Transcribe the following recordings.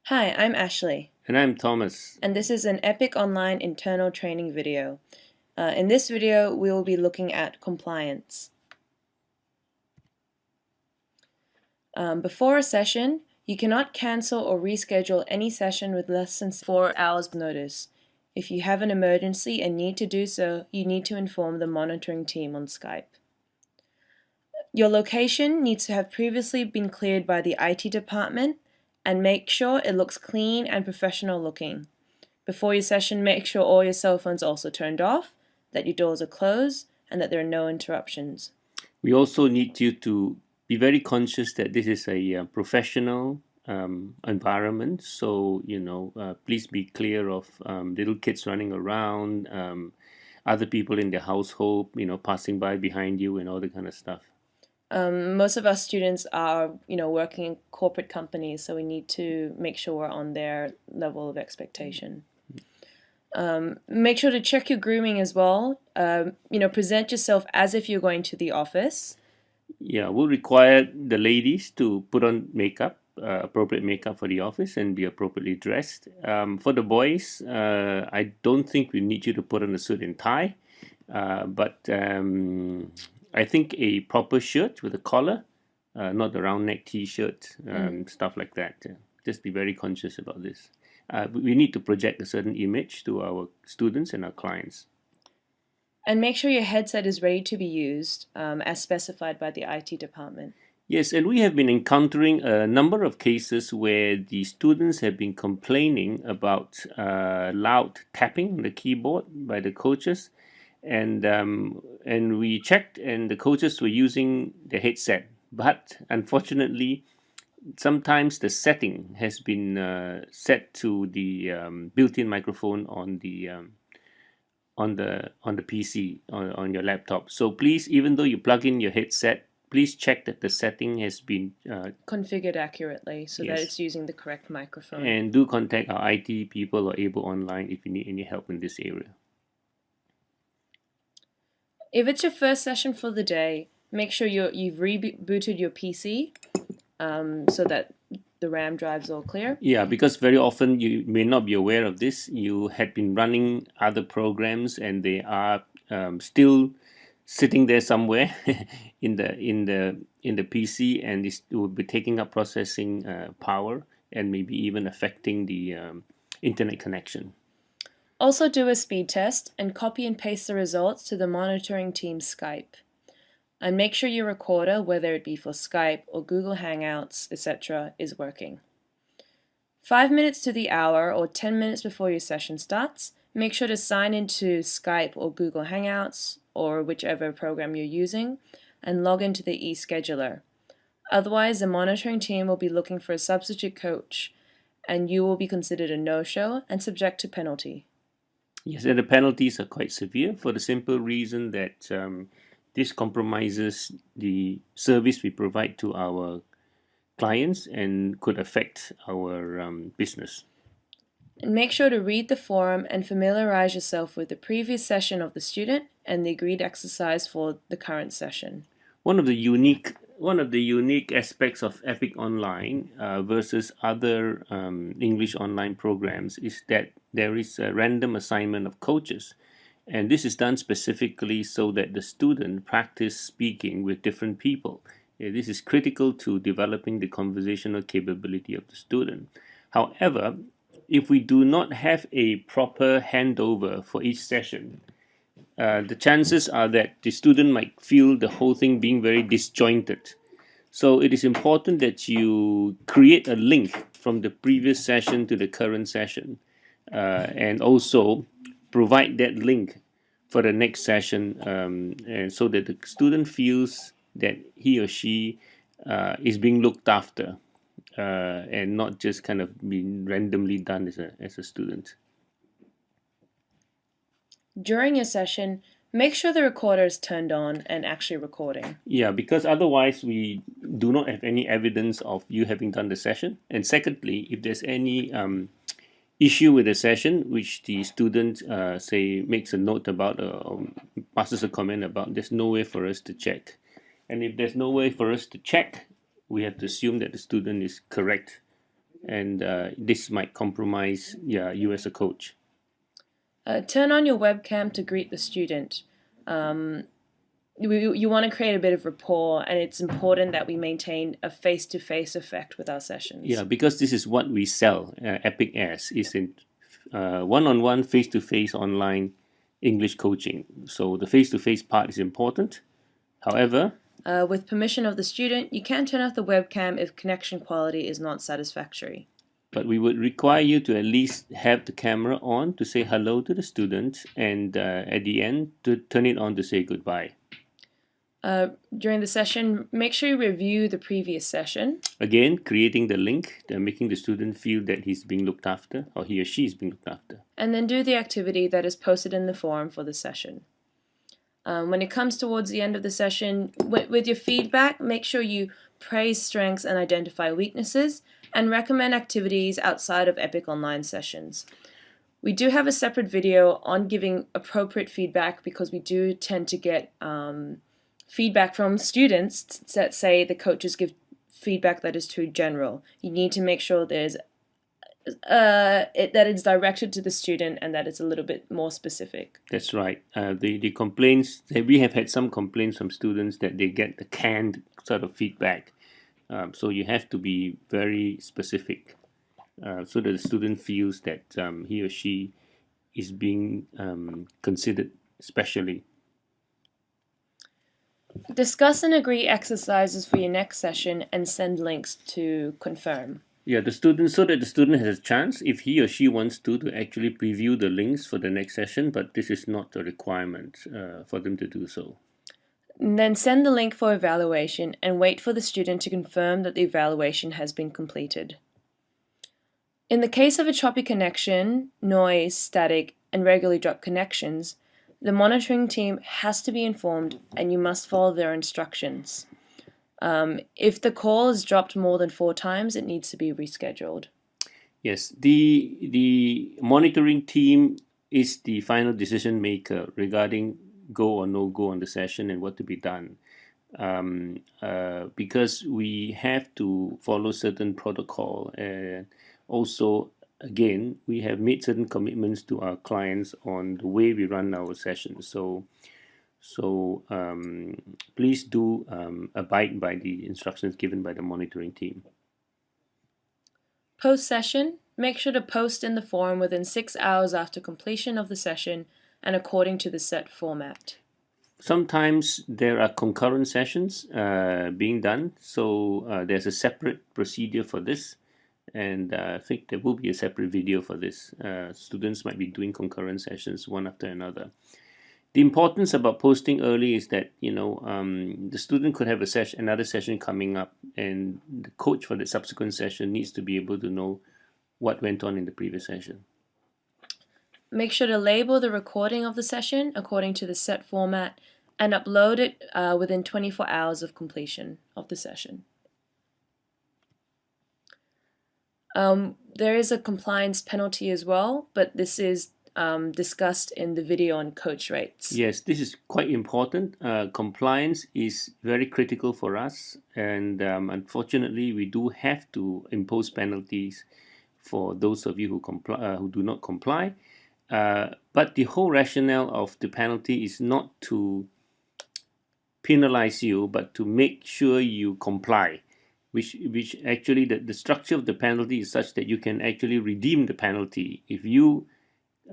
Hi, I'm Ashley, And I'm Thomas. and this is an EPiC Online internal training video. In this video, we will be looking at compliance. Before a session, you cannot cancel or reschedule any session with less than 4 hours notice. If you have an emergency and need to do so, you need to inform the monitoring team on Skype. Your location needs to have previously been cleared by the IT department, and make sure it looks clean and professional looking. Before your session, make sure all your cell phones are also turned off, that your doors are closed, and that there are no interruptions. We also need you to be very conscious that this is a professional environment. So, please be clear of little kids running around, other people in the household, passing by behind you and all that kind of stuff. Most of our students are, working in corporate companies, so we need to make sure we're on their level of expectation. Make sure to check your grooming as well. Present yourself as if you're going to the office. Yeah, we'll require the ladies to put on makeup, appropriate makeup for the office, and be appropriately dressed. For the boys, I don't think we need you to put on a suit and tie, but I think a proper shirt with a collar, not the round neck t-shirt, stuff like that. Just be very conscious about this. We need to project a certain image to our students and our clients. And make sure your headset is ready to be used as specified by the IT department. Yes, and we have been encountering a number of cases where the students have been complaining about loud tapping on the keyboard by the coaches, and we checked, and the coaches were using the headset, but unfortunately, sometimes the setting has been set to the built-in microphone on the PC on your laptop. So please, even though you plug in your headset, please check that the setting has been configured accurately so that yes, it's using the correct microphone. and do contact our IT people or Able Online if you need any help in this area. If it's your first session for the day, make sure you've rebooted your PC so that the RAM drives all clear. Yeah, because very often you may not be aware of this. You had been running other programs, and they are still sitting there somewhere in the PC, and it will be taking up processing power and maybe even affecting the internet connection. Also do a speed test and copy and paste the results to the monitoring team's Skype. And make sure your recorder, whether it be for Skype or Google Hangouts, etc., is working. 5 minutes to the hour or 10 minutes before your session starts, make sure to sign into Skype or Google Hangouts or whichever program you're using and log into the e-scheduler. Otherwise, the monitoring team will be looking for a substitute coach and you will be considered a no-show and subject to penalty. Yes, and the penalties are quite severe for the simple reason that this compromises the service we provide to our clients and could affect our business. And make sure to read the forum and familiarize yourself with the previous session of the student and the agreed exercise for the current session. One of the unique aspects of EPiC Online versus other English online programs is that there is a random assignment of coaches, and this is done specifically so that the student practice speaking with different people. This is critical to developing the conversational capability of the student. However, if we do not have a proper handover for each session, the chances are that the student might feel the whole thing being very disjointed. So it is important that you create a link from the previous session to the current session, and also provide that link for the next session, and so that the student feels that he or she is being looked after, and not just kind of being randomly done as a student. During your session, make sure the recorder is turned on and actually recording. Yeah, because otherwise we do not have any evidence of you having done the session. And secondly, if there's any issue with the session which the student say makes a note about, or passes a comment about, there's no way for us to check. And if there's no way for us to check, we have to assume that the student is correct and this might compromise, yeah, you as a coach. Turn on your webcam to greet the student. You want to create a bit of rapport, and it's important that we maintain a face-to-face effect with our sessions. Yeah, because this is what we sell EPiC as, is in one-on-one, face-to-face online English coaching. So the face-to-face part is important. However, with permission of the student, you can turn off the webcam if connection quality is not satisfactory. but we would require you to at least have the camera on to say hello to the student, and at the end to turn it on to say goodbye. During the session, make sure you review the previous session. Again, creating the link, making the student feel that he's being looked after, or he or she is being looked after. And then do the activity that is posted in the forum for the session. When it comes towards the end of the session, with your feedback, make sure you praise strengths and identify weaknesses, and recommend activities outside of EPiC Online sessions. We do have a separate video on giving appropriate feedback, because we do tend to get feedback from students that say the coaches give feedback that is too general. You need to make sure there's that it's directed to the student and that it's a little bit more specific. That's right. The complaints, we have had some complaints from students that they get the canned sort of feedback. So you have to be very specific, so that the student feels that he or she is being considered specially. Discuss and agree exercises for your next session and send links to confirm. Yeah, the student, so that the student has a chance, if he or she wants to actually preview the links for the next session, but this is not a requirement for them to do so. And then send the link for evaluation and wait for the student to confirm that the evaluation has been completed. In the case of a choppy connection, noise, static, and regularly dropped connections, the monitoring team has to be informed and you must follow their instructions. If the call is dropped more than 4 times, it needs to be rescheduled. Yes, the monitoring team is the final decision maker regarding go or no go on the session and what to be done. Because we have to follow certain protocol, and also, again, we have made certain commitments to our clients on the way we run our sessions. So please do abide by the instructions given by the monitoring team. Post-session, make sure to post in the forum within 6 hours after completion of the session and according to the set format. Sometimes there are concurrent sessions being done, so there's a separate procedure for this, and I think there will be a separate video for this. Students might be doing concurrent sessions one after another. The importance about posting early is that the student could have another session coming up, and the coach for the subsequent session needs to be able to know what went on in the previous session. Make sure to label the recording of the session according to the set format and upload it within 24 hours of completion of the session. There is a compliance penalty as well, but this is discussed in the video on coach rates. Yes, this is quite important. Compliance is very critical for us, and unfortunately, we do have to impose penalties for those of you who do not comply. But the whole rationale of the penalty is not to penalize you, but to make sure you comply. Which actually the structure of the penalty is such that you can actually redeem the penalty if you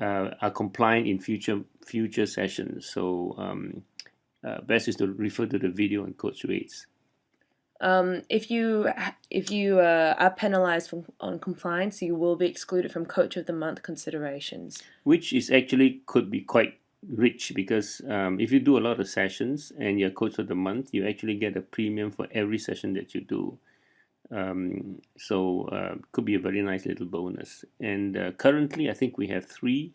are compliant in future sessions. So best is to refer to the video on coach rates. If you are penalized on compliance, you will be excluded from Coach of the Month considerations. Which is actually could be quite rich, because if you do a lot of sessions and you're Coach of the Month, you actually get a premium for every session that you do. So could be a very nice little bonus. And currently, I think we have 3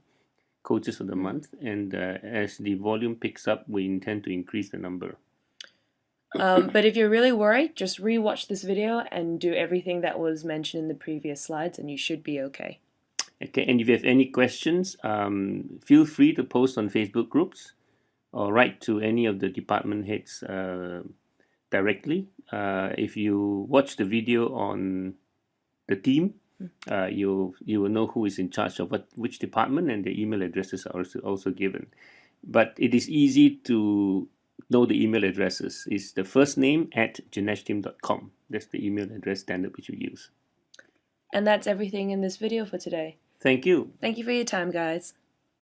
coaches of the month, and as the volume picks up, we intend to increase the number. But if you're really worried, just re-watch this video and do everything that was mentioned in the previous slides, and you should be okay. Okay, and if you have any questions, feel free to post on Facebook groups or write to any of the department heads directly. If you watch the video on the team, you will know who is in charge of which department, and the email addresses are also given. But it is easy to know the email addresses. It's the first name at janeshteam.com. That's the email address standard which we use. And that's everything in this video for today. Thank you. Thank you for your time, guys.